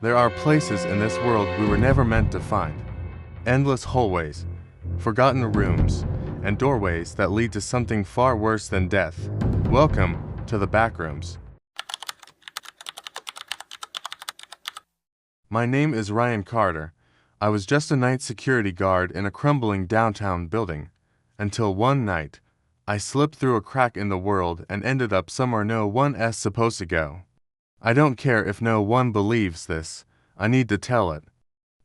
There are places in this world we were never meant to find. Endless hallways, forgotten rooms, and doorways that lead to something far worse than death. Welcome to the Backrooms. My name is Ryan Carter. I was just a night security guard in a crumbling downtown building, until one night, I slipped through a crack in the world and ended up somewhere no one's supposed to go. I don't care if no one believes this, I need to tell it.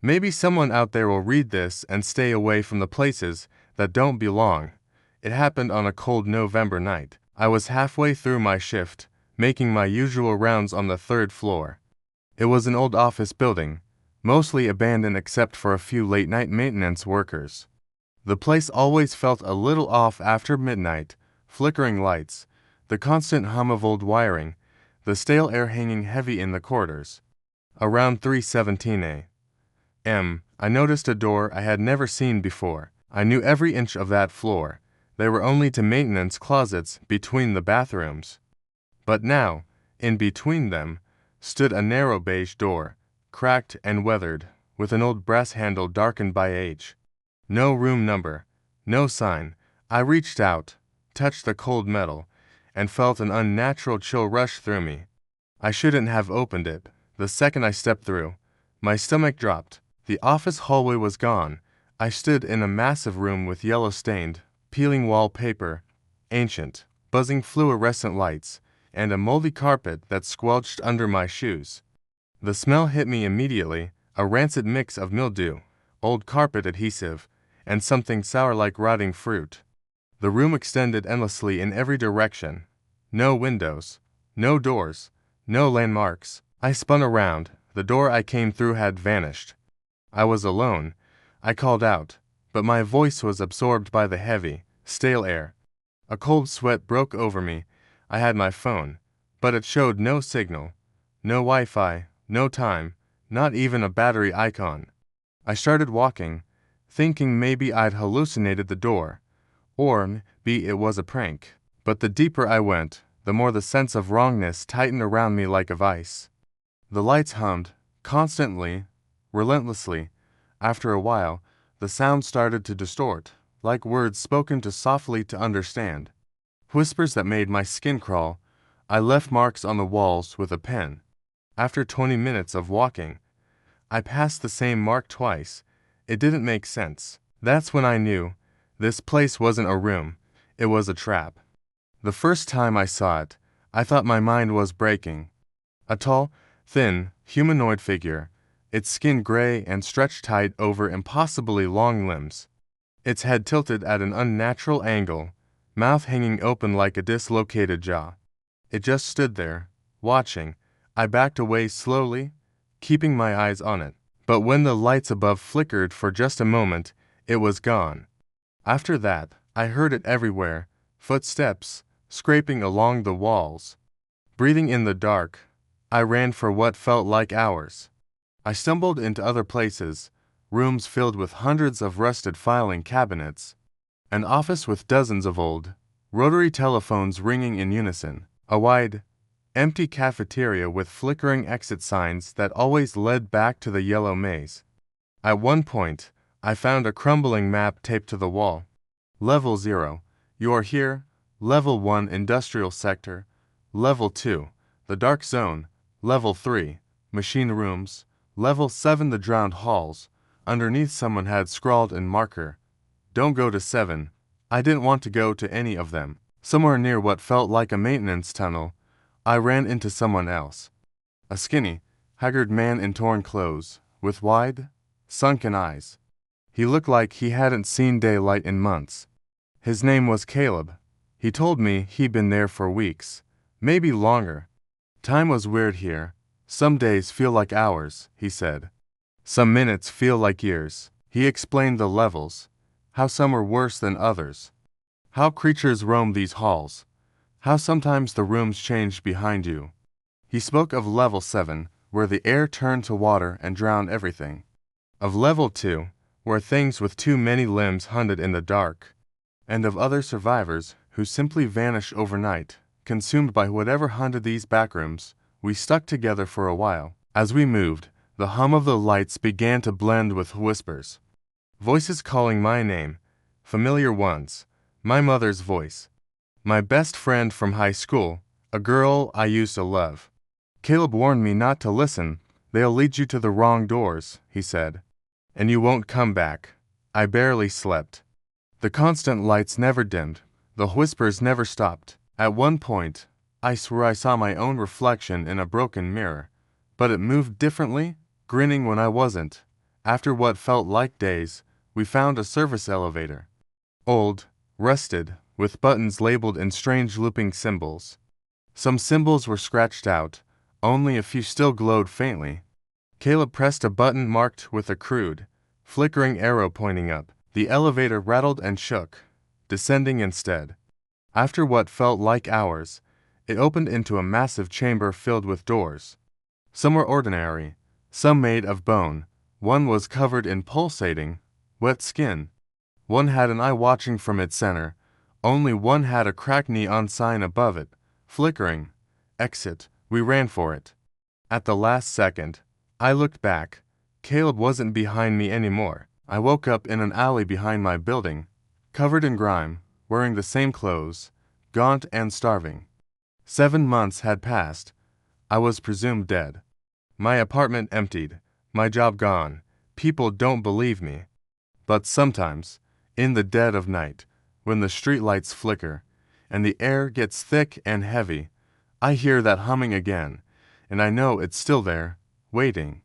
Maybe someone out there will read this and stay away from the places that don't belong. It happened on a cold November night. I was halfway through my shift, making my usual rounds on the third floor. It was an old office building, mostly abandoned except for a few late-night maintenance workers. The place always felt a little off after midnight, flickering lights, the constant hum of old wiring, the stale air hanging heavy in the corridors. Around 3:17 a.m., I noticed a door I had never seen before. I knew every inch of that floor. There were only two maintenance closets between the bathrooms. But now, in between them, stood a narrow beige door, cracked and weathered, with an old brass handle darkened by age. No room number, no sign. I reached out, touched the cold metal, and felt an unnatural chill rush through me. I shouldn't have opened it. The second I stepped through, my stomach dropped. The office hallway was gone. I stood in a massive room with yellow-stained, peeling wallpaper, ancient, buzzing fluorescent lights, and a moldy carpet that squelched under my shoes. The smell hit me immediately, a rancid mix of mildew, old carpet adhesive, and something sour like rotting fruit. The room extended endlessly in every direction. No windows, no doors, no landmarks. I spun around. The door I came through had vanished. I was alone. I called out, but my voice was absorbed by the heavy, stale air. A cold sweat broke over me. I had my phone, but it showed no signal, no Wi-Fi, no time, not even a battery icon. I started walking, thinking maybe I'd hallucinated the door, or maybe it was a prank. But the deeper I went, the more the sense of wrongness tightened around me like a vice. The lights hummed, constantly, relentlessly. After a while, the sound started to distort, like words spoken too softly to understand. Whispers that made my skin crawl. I left marks on the walls with a pen. After 20 minutes of walking, I passed the same mark twice. It didn't make sense. That's when I knew this place wasn't a room, it was a trap. The first time I saw it, I thought my mind was breaking. A tall, thin, humanoid figure, its skin gray and stretched tight over impossibly long limbs. Its head tilted at an unnatural angle, mouth hanging open like a dislocated jaw. It just stood there, watching. I backed away slowly, keeping my eyes on it. But when the lights above flickered for just a moment, it was gone. After that, I heard it everywhere, footsteps, scraping along the walls. Breathing in the dark, I ran for what felt like hours. I stumbled into other places, rooms filled with hundreds of rusted filing cabinets, an office with dozens of old, rotary telephones ringing in unison, a wide, empty cafeteria with flickering exit signs that always led back to the yellow maze. At one point, I found a crumbling map taped to the wall. Level 0, you are here. Level 1, industrial sector. Level 2, the dark zone. Level 3, machine rooms. Level 7, the drowned halls. Underneath someone had scrawled in marker, "Don't go to 7. I didn't want to go to any of them. Somewhere near what felt like a maintenance tunnel, I ran into someone else. A skinny, haggard man in torn clothes, with wide, sunken eyes. He looked like he hadn't seen daylight in months. His name was Caleb. He told me he'd been there for weeks, maybe longer. Time was weird here. Some days feel like hours, he said. Some minutes feel like years. He explained the levels, how some were worse than others, how creatures roam these halls, how sometimes the rooms changed behind you. He spoke of level 7, where the air turned to water and drowned everything. Of level 2, where things with too many limbs hunted in the dark. And of other survivors who simply vanished overnight, consumed by whatever haunted these backrooms. We stuck together for a while. As we moved, The hum of the lights began to blend with whispers. Voices calling my name, familiar ones, my mother's voice, my best friend from high school, a girl I used to love. Caleb warned me not to listen. They'll lead you to the wrong doors, he said. And you won't come back. I barely slept. The constant lights never dimmed. The whispers never stopped. At one point, I swore I saw my own reflection in a broken mirror, but it moved differently, grinning when I wasn't. After what felt like days, we found a service elevator. Old, rusted, with buttons labeled in strange looping symbols. Some symbols were scratched out, only a few still glowed faintly. Caleb pressed a button marked with a crude, flickering arrow pointing up. The elevator rattled and shook, descending instead. After what felt like hours, it opened into a massive chamber filled with doors. Some were ordinary, some made of bone. One was covered in pulsating, wet skin. One had an eye watching from its center. Only one had a cracked neon sign above it, flickering. Exit. We ran for it. At the last second, I looked back. Caleb wasn't behind me anymore. I woke up in an alley behind my building, covered in grime, wearing the same clothes, gaunt and starving. 7 months had passed. I was presumed dead. My apartment emptied, my job gone. People don't believe me. But sometimes, in the dead of night, when the streetlights flicker, and the air gets thick and heavy, I hear that humming again, and I know it's still there, waiting.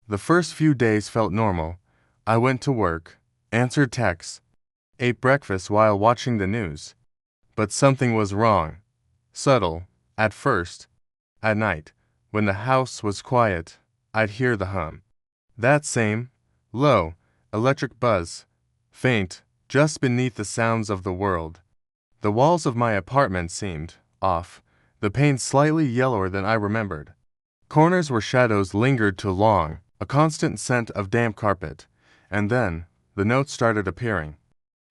The first few days felt normal. I went to work, answered texts, ate breakfast while watching the news. But something was wrong. Subtle, at first. At night, when the house was quiet, I'd hear the hum. That same, low, electric buzz, faint, just beneath the sounds of the world. The walls of my apartment seemed off, the paint slightly yellower than I remembered. Corners where shadows lingered too long, a constant scent of damp carpet. And then, the notes started appearing.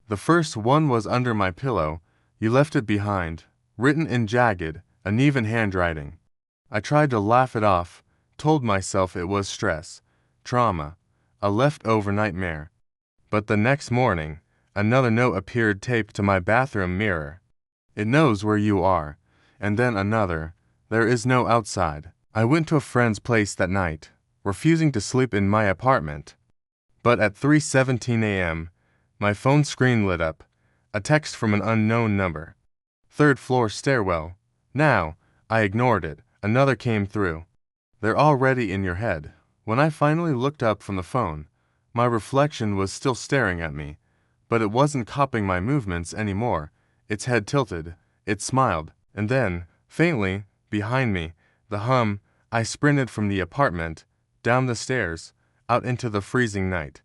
The first one was under my pillow. You left it behind, written in jagged, uneven handwriting. I tried to laugh it off, told myself it was stress, trauma, a leftover nightmare. But the next morning, another note appeared taped to my bathroom mirror. It knows where you are. And then another. There is no outside. I went to a friend's place that night, refusing to sleep in my apartment. But at 3:17 a.m., my phone screen lit up. A text from an unknown number. Third floor stairwell. Now, I ignored it. Another came through. They're already in your head. When I finally looked up from the phone, my reflection was still staring at me. But it wasn't copying my movements anymore. Its head tilted. It smiled. And then, faintly, behind me, the hum. I sprinted from the apartment, down the stairs, out into the freezing night.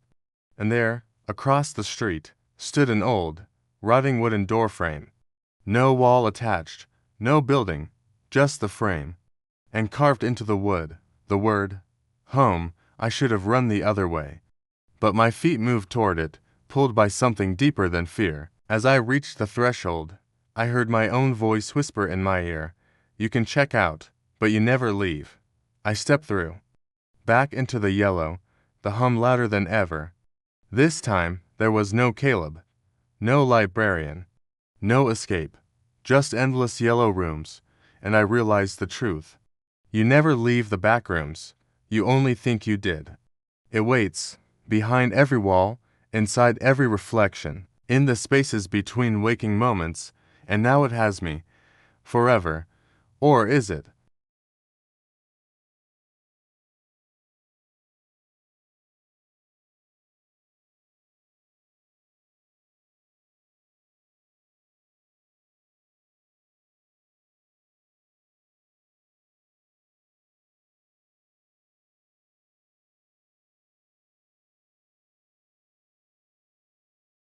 And there, across the street, stood an old, rotting wooden door frame. No wall attached, no building, just the frame. And carved into the wood, the word, home. I should have run the other way. But my feet moved toward it, pulled by something deeper than fear. As I reached the threshold, I heard my own voice whisper in my ear, "You can check out, but you never leave." I stepped through. Back into the yellow, the hum louder than ever. This time, there was no Caleb, no librarian, no escape, just endless yellow rooms, and I realized the truth. You never leave the backrooms. You only think you did. It waits, behind every wall, inside every reflection, in the spaces between waking moments, and now it has me. Forever. Or is it?